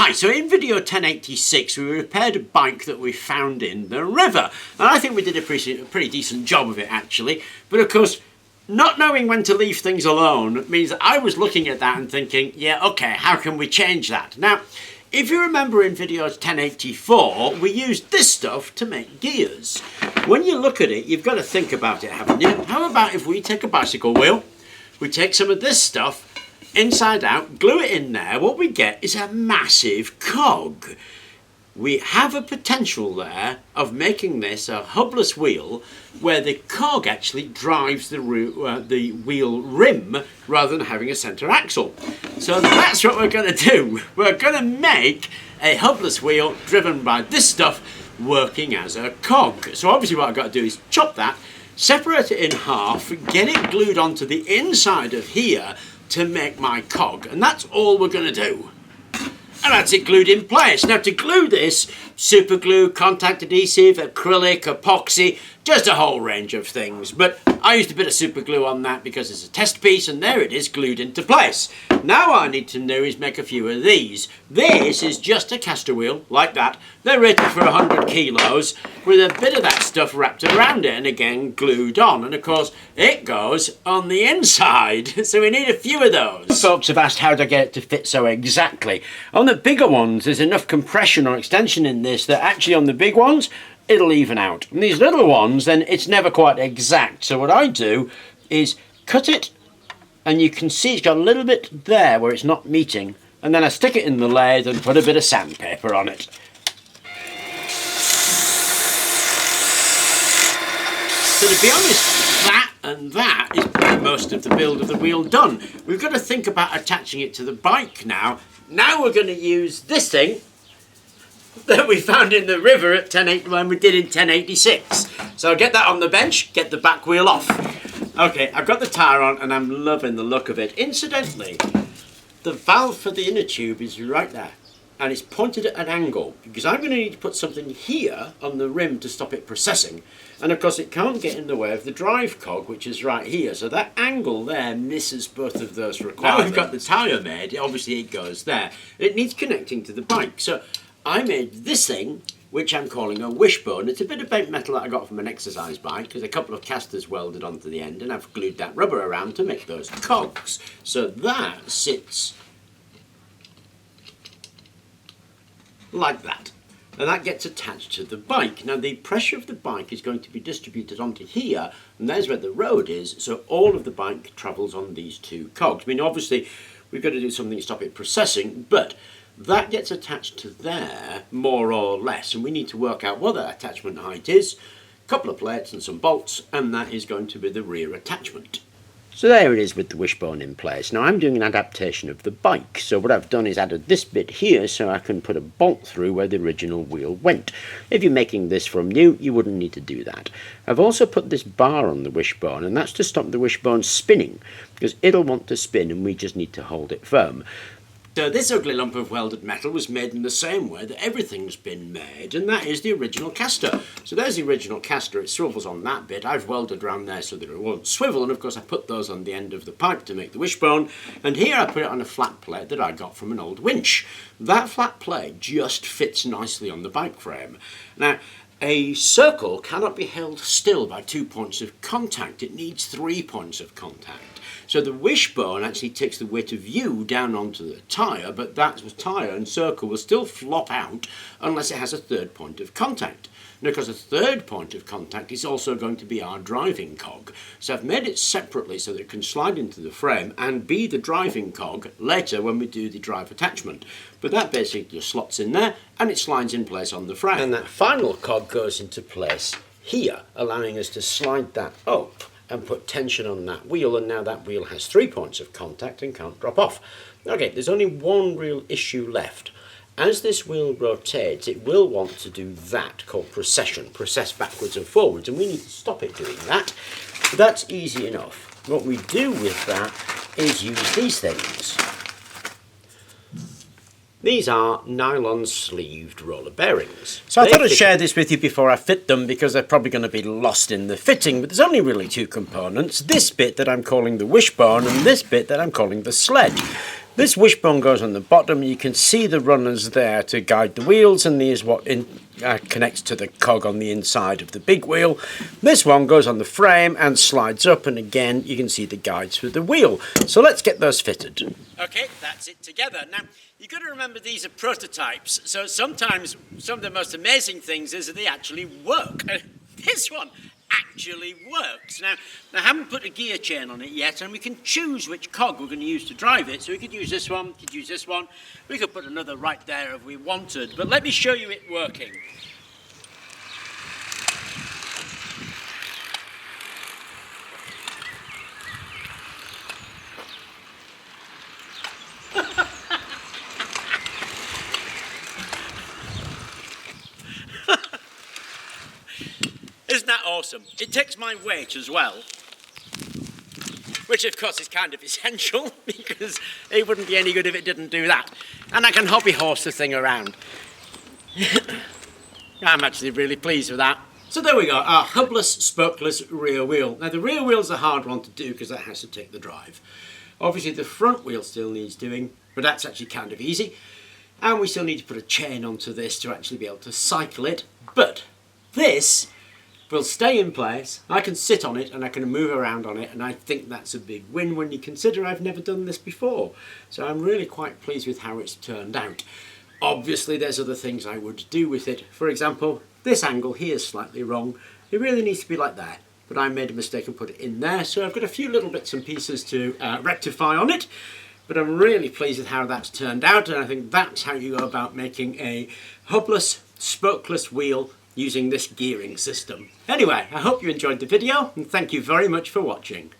Hi, so in video 1086 we repaired a bike that we found in the river, and I think we did a pretty decent job of it actually, but of course not knowing when to leave things alone means that I was looking at that and thinking, yeah, okay, how can we change that? Now, if you remember in video 1084 we used this stuff to make gears. When you look at it, you've got to think about it, haven't you? How about if we take a bicycle wheel, we take some of this stuff inside out, glue it in there, what we get is a massive cog. We have a potential there of making this a hubless wheel where the cog actually drives the wheel rim rather than having a centre axle. So that's what we're going to do. We're going to make a hubless wheel driven by this stuff working as a cog. So obviously what I've got to do is chop that, separate it in half, get it glued onto the inside of here to make my cog, and that's all we're going to do. And that's it glued in place. Now to glue this, super glue, contact adhesive, acrylic, epoxy, just a whole range of things. But I used a bit of super glue on that because it's a test piece, and there it is glued into place. Now what I need to do is make a few of these. This is just a caster wheel, like that. They're rated for 100 kilos, with a bit of that stuff wrapped around it, and again glued on. And of course, it goes on the inside, so we need a few of those. Folks have asked how to get it to fit so exactly. On the bigger ones, there's enough compression or extension in this that actually on the big ones, it'll even out. And these little ones, then it's never quite exact. So what I do is cut it, and you can see it's got a little bit there where it's not meeting, and then I stick it in the lathe and put a bit of sandpaper on it. So to be honest, that and that is pretty most of the build of the wheel done. We've got to think about attaching it to the bike now. Now we're going to use this thing that we found in the river at when we did in 1086. So I'll get that on the bench, get the back wheel off. Okay, I've got the tyre on and I'm loving the look of it. Incidentally, the valve for the inner tube is right there, and it's pointed at an angle because I'm going to need to put something here on the rim to stop it processing, and of course it can't get in the way of the drive cog, which is right here, so that angle there misses both of those requirements. Now we've got the tyre made, obviously it goes there. It needs connecting to the bike, so I made this thing, which I'm calling a wishbone. It's a bit of bent metal that I got from an exercise bike. There's a couple of casters welded onto the end, and I've glued that rubber around to make those cogs. So that sits like that, and that gets attached to the bike. Now the pressure of the bike is going to be distributed onto here, and there's where the road is, so all of the bike travels on these two cogs. I mean, obviously we've got to do something to stop it processing, but that gets attached to there more or less, and we need to work out what that attachment height is, a couple of plates and some bolts, and that is going to be the rear attachment. So there it is with the wishbone in place. Now I'm doing an adaptation of the bike, so what I've done is added this bit here so I can put a bolt through where the original wheel went. If you're making this from new, you wouldn't need to do that. I've also put this bar on the wishbone, and that's to stop the wishbone spinning, because it'll want to spin and we just need to hold it firm. So this ugly lump of welded metal was made in the same way that everything's been made, and that is the original caster. So there's the original caster, it swivels on that bit. I've welded around there so that it won't swivel, and of course I put those on the end of the pipe to make the wishbone, and here I put it on a flat plate that I got from an old winch. That flat plate just fits nicely on the bike frame. Now, a circle cannot be held still by 2 points of contact, it needs 3 points of contact. So the wishbone actually takes the weight of you down onto the tyre, but that tyre and circle will still flop out unless it has a third point of contact. Now, because a third point of contact is also going to be our driving cog. So I've made it separately so that it can slide into the frame and be the driving cog later when we do the drive attachment. But that basically just slots in there and it slides in place on the frame. And that final cog goes into place here, allowing us to slide that up and put tension on that wheel, and now that wheel has 3 points of contact and can't drop off. Okay, there's only one real issue left. As this wheel rotates, it will want to do that called process backwards and forwards, and we need to stop it doing that. But that's easy enough. What we do with that is use these things. These are nylon sleeved roller bearings. So I thought I'd share this with you before I fit them because they're probably going to be lost in the fitting, but there's only really two components. This bit that I'm calling the wishbone and this bit that I'm calling the sledge. This wishbone goes on the bottom. You can see the runners there to guide the wheels, and here's what connects to the cog on the inside of the big wheel. This one goes on the frame and slides up, and again you can see the guides for the wheel. So let's get those fitted. Okay, that's it together. Now you've got to remember these are prototypes, so sometimes some of the most amazing things is that they actually work. This one actually works. Now, I haven't put a gear chain on it yet, and we can choose which cog we're going to use to drive it. So we could use this one, we could use this one, we could put another right there if we wanted. But let me show you it working. Isn't that awesome? It takes my weight as well, which of course is kind of essential because it wouldn't be any good if it didn't do that. And I can hobby horse the thing around. I'm actually really pleased with that. So there we go, our hubless, spokeless rear wheel. Now the rear wheel's a hard one to do because that has to take the drive. Obviously the front wheel still needs doing, but that's actually kind of easy. And we still need to put a chain onto this to actually be able to cycle it. But this will stay in place, I can sit on it and I can move around on it, and I think that's a big win when you consider I've never done this before. So I'm really quite pleased with how it's turned out. Obviously there's other things I would do with it. For example, this angle here is slightly wrong. It really needs to be like that, but I made a mistake and put it in there, so I've got a few little bits and pieces to rectify on it. But I'm really pleased with how that's turned out, and I think that's how you go about making a hubless, spokeless wheel using this gearing system. Anyway, I hope you enjoyed the video, and thank you very much for watching.